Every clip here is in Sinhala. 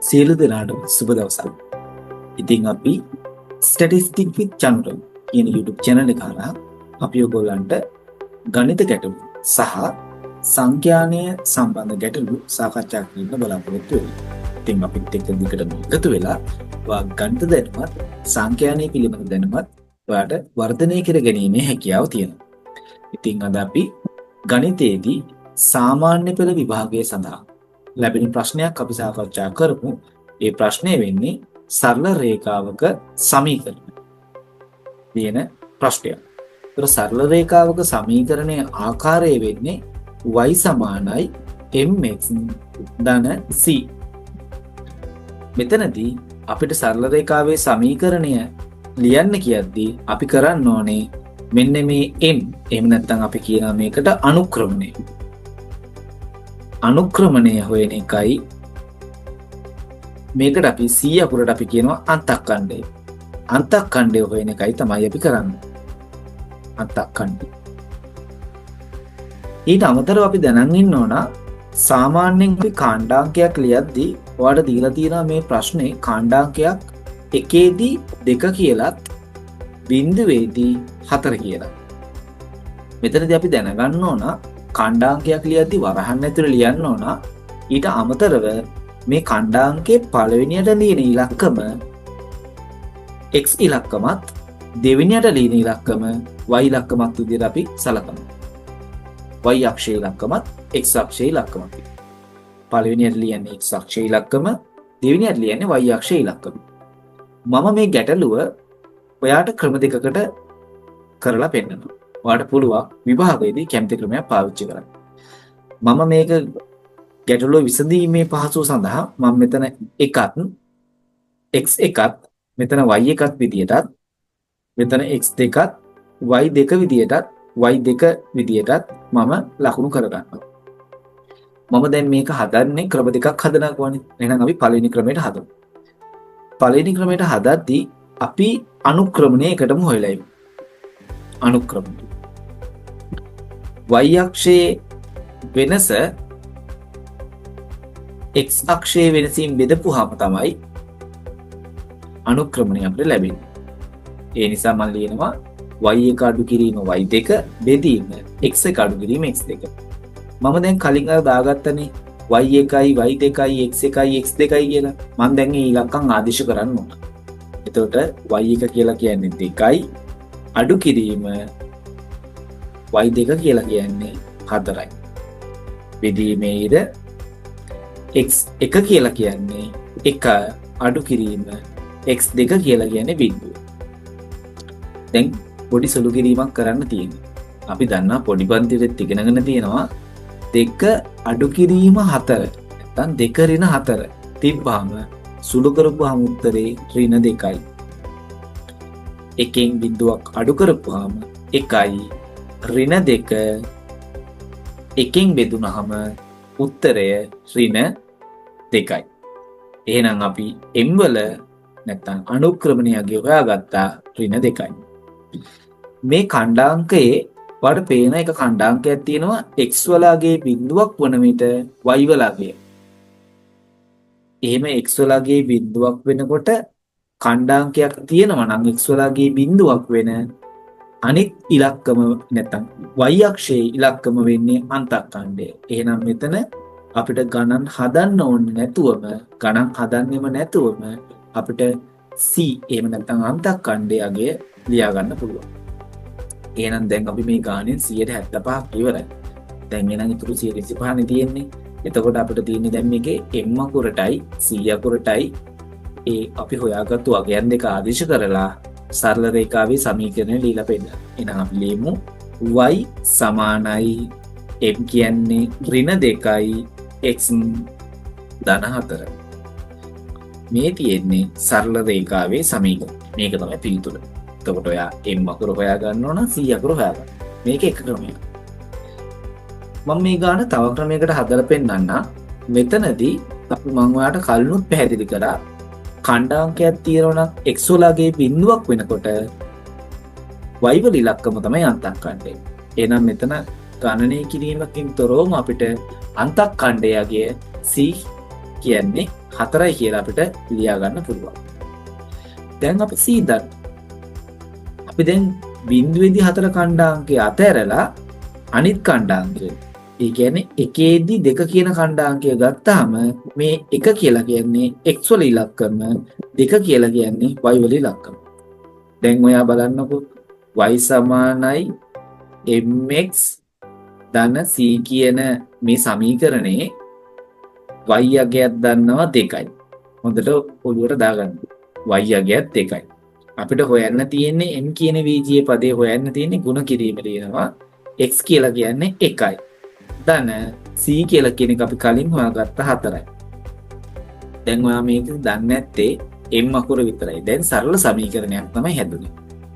සියලු දෙනාටම සුබ දවසක්. ඉතින් අපි ස්ටැටිස්ටික් විත් චන්ද්‍ර කියන YouTube channel එක හරහා අපි ඔයගොල්ලන්ට ගණිත ගැටලු සහ සංඛ්‍යානය සම්බන්ධ ගැටලු සාකච්ඡා කරන්න බලාපොරොත්තු වෙනවා. ඉතින් අපිත් එක්ක දිගටම එකතු වෙලා ගණිත දැනුමත් සංඛ්‍යානය පිළිබඳ දැනුමත් ඔයාලට වර්ධනය කර ගැනීමේ හැකියාව තියෙනවා. ඉතින් අද අපි ගණිතයේදී සාමාන්‍ය පෙළ විභාගය සඳහා ලැබෙන ප්‍රශ්නයක් අපි සාකච්ඡා කරමු. ඒ ප්‍රශ්නය වෙන්නේ සරල රේඛාවක සමීකරණ කියන ප්‍රශ්නයක්. ඒතර සරල රේඛාවක සමීකරණයේ ආකාරය වෙන්නේ y සමානයි mx ධන c. මෙතනදී අපිට සරල රේඛාවේ සමීකරණය ලියන්න කියද්දී අපි කරන්න ඕනේ මෙන්න මේ m. එහෙම නැත්නම් අපි කියනවා මේකට අනුක්‍රමණය. අනුක්‍රමණය හොයන එකයි මේකට අපි c අකුරට අපි කියනවා අන්තක්ඛණ්ඩය. අන්තක්ඛණ්ඩය හොයන එකයි තමයි අපි කරන්නේ. අන්තක්ඛණ්ඩය. ඊට අමතරව අපි දැනන් ඉන්න ඕන සාමාන්‍යයෙන් අපි කාණ්ඩාංකයක් ලියද්දී ඔයාලට දීලා තියෙනවා මේ ප්‍රශ්නේ කාණ්ඩාංකයක් එකේදී 2 කියලාත් බිංදුවේදී 4 කියලා. මෙතනදී අපි දැනගන්න ඕන කාණ්ඩාංකයක් ලියද්දී වරහන් ඇතුළේ ලියන්න ඕන ඊට අමතරව මේ කාණ්ඩාංකයේ පළවෙනියට ලියන ඉලක්කම x ඉලක්කමත් දෙවෙනියට ලියන ඉලක්කම y ඉලක්කමත් විදිහට අපි සලකනවා. y අක්ෂයේ ඉලක්කමත් x අක්ෂයේ ඉලක්කමත්. පළවෙනියට ලියන්නේ x අක්ෂයේ ඉලක්කම, දෙවෙනියට ලියන්නේ y අක්ෂයේ ඉලක්කම. මම මේ ගැටලුව ඔයාට ක්‍රම දෙකකට කරලා පෙන්නනවා. ඔයාට පුළුවන් විභාගයේදී කැමති ක්‍රමයක් පාවිච්චි කරන්න. මම මේක ගැටලුව විසඳීමේ පහසුව සඳහා මම මෙතන එකත් x එකත් මෙතන y එකත් විදියටත් මෙතන x දෙකත් y දෙක විදියටත් y දෙක විදියටත් මම ලකුණු කරගන්නවා. මම දැන් මේක හදන්නේ ක්‍රම දෙකක් හදනවානේ. එහෙනම් අපි පළවෙනි ක්‍රමයට හදමු. පළවෙනි ක්‍රමයට හදද්දී අපි අනුක්‍රමණය එකටම හොයලා ඉමු. අනුක්‍රමණය y අක්ෂයේ වෙනස x අක්ෂයේ වෙනසින් බෙදපුවාම තමයි අනුක්‍රමණය අපිට ලැබෙන්නේ. ඒ නිසා මම ලියනවා y එක අඩු කිරීම y2 බෙදීම x එක අඩු කිරීම x2. මම දැන් කලින් අර දාගත්තනේ y1යි y2යි x1යි x2යි කියලා. මම දැන් මේ ඉලක්කම් ආදේශ කරන්න ඕන. එතකොට y1 කියලා කියන්නේ 2යි අඩු කිරීම y2 කියලා කියන්නේ 4යි. බෙදීමේ ඉර x1 කියලා කියන්නේ 1 අඩු කිරීම x2 කියලා කියන්නේ බිඳුව. දැන් පොඩි සුළු කිරීමක් කරන්න තියෙනවා. අපි දන්නා පොඩි පන්තිරෙත් ඉගෙනගෙන තියෙනවා 2 අඩු කිරීම 4 නැත්නම් 2 ඍණ 4 තිබ්බාම සුළු කරපුවාම උත්තරේ ඍණ 2යි. එකෙන් බිඳුවක් අඩු කරපුවාම 1යි ඍණ 2 එකෙන් බෙදුනහම උත්තරය ඍණ 2යි. එහෙනම් අපි m වල නැත්නම් අනුක්‍රමණයගේ හොයාගත්තා ඍණ 2යි. මේ ඛණ්ඩාංකයේ වඩ පේන එක ඛණ්ඩාංකයක් තියෙනවා x වලගේ බිඳුවක් වන විට y වලගේ. එහෙම x වලගේ බිඳුවක් වෙනකොට ඛණ්ඩාංකයක් තියෙනවා නම් x වලගේ බිඳුවක් වෙන අනිත් ඉලක්කම නැත්නම් y අක්ෂයේ ඉලක්කම වෙන්නේ අන්තක්ඛණ්ඩය. එහෙනම් මෙතන අපිට ගණන් හදන්න ඕනේ නැතුවම ගණන් හදන්නෙම නැතුවම අපිට c එහෙම නැත්නම් අන්තක්ඛණ්ඩයගේ ලියා ගන්න පුළුවන්. එහෙනම් දැන් අපි මේ ගානෙන් 175ක් ඉවරයි. දැන් එනං ඉතුරු 125නේ තියෙන්නේ. එතකොට අපිට තියෙන්නේ දැන් මේකේ m අකුරටයි c අකුරටයි ඒ අපි හොයාගත්තු අගයන් දෙක ආදේශ කරලා සරල රේඛාවේ සමීකරණය ලියලා පෙන්නන. එහෙනම් අපි ලියමු y සමානයි m කියන්නේ ඍණ 2යි x ධන 4. මේ තියෙන්නේ සරල රේඛාවේ සමීකරණය. මේක තමයි පිළිතුර. එතකොට ඔයා m අකුර හොයා ගන්න ඕන c අකුර හොයා ගන්න. මේක එක ක්‍රමයක්. මම මේ ගාන තව ක්‍රමයකට හදලා පෙන්නන්න. මෙතනදී අපි මම ඔයාලට කලිනුත් පැහැදිලි කරා ඛණ්ඩාංකයක් තියෙනවා නම් x වලගේ බිඳුවක් වෙනකොට y වල ඉලක්කම තමයි අන්තක්ඛණ්ඩය. එහෙනම් මෙතන ගණනය කිරීමකින් තොරවම අපිට අන්තක්ඛණ්ඩයගේ c කියන්නේ 4යි කියලා අපිට ලියා ගන්න පුළුවන්. දැන් අපි C දන්න. අපි දැන් බිඳුවේදී 4 ඛණ්ඩාංකය අතහැරලා අනිත් ඛණ්ඩාංකය, ඒ කියන්නේ එකේදී 2 කියන ඛණ්ඩාංකය ගත්තාම මේ 1 කියලා කියන්නේ x වල ඉලක්කම, 2 කියලා කියන්නේ y වල ඉලක්කම. දැන් ඔයා බලන්නකෝ y සමානයි mx ධන c කියන මේ සමීකරණේ y අගයක් දන්නවා 2යි. හොඳට ඔළුවට දාගන්න. y අගයක් 2යි. අපිට හොයන්න තියෙන්නේ m කියන බීජයේ පදේ හොයන්න තියෙන්නේ ಗುಣ කිරීම දෙනවා. x කියලා කියන්නේ 1යි. ධන c කියලා කියන එක අපි කලින් හොයාගත්ත 4යි. දැන් ඔයා මේක දන්නේ නැත්තේ m අකුර විතරයි. දැන් සරල සමීකරණයක් තමයි හැදුනේ.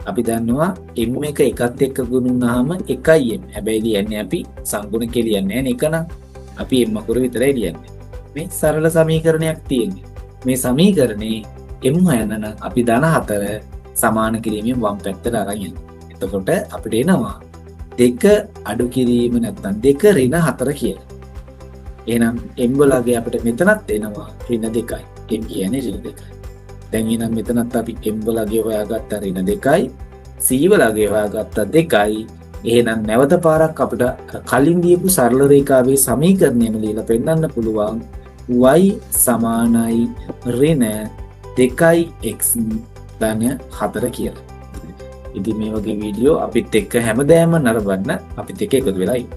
අපි දන්නවා m එක එකත් එක්ක ගුණ වුණාම 1m. හැබැයි ලියන්නේ අපි සංගුණ කියලා ලියන්නේ නැහැ නේ. එකනම් අපි m අකුර විතරයි ලියන්නේ. මේ සරල සමීකරණයක් තියෙන්නේ. මේ සමීකරණේ m හොයන්න නම් අපි ධන 4 සමාන කිරීමෙන් වම් පැත්තට අරන් යනවා. එතකොට අපිට එනවා 2 අඩු කිරීම නැත්නම් 2 ඍණ 4 කියලා. එහෙනම් m වලගේ අපිට මෙතනත් එනවා ඍණ 2යි. m කියන්නේ ඍණ 2යි. දැන් එහෙනම් මෙතනත් අපි m වලගේ හොයාගත්ත ඍණ 2යි, c වලගේ හොයාගත්ත 2යි. එහෙනම් නැවත පාරක් අපිට කලින් දීපු සරල රේඛාවේ සමීකරණයම ලියලා පෙන්නන්න පුළුවන් y සමානයි ඍණ 2x ධන 4 කියලා. ඉතින් මේ වගේ වීඩියෝ අපිත් එක්ක හැමදාම නරඹන්න අපිත් එක්ක එකතු වෙලා ඉන්න.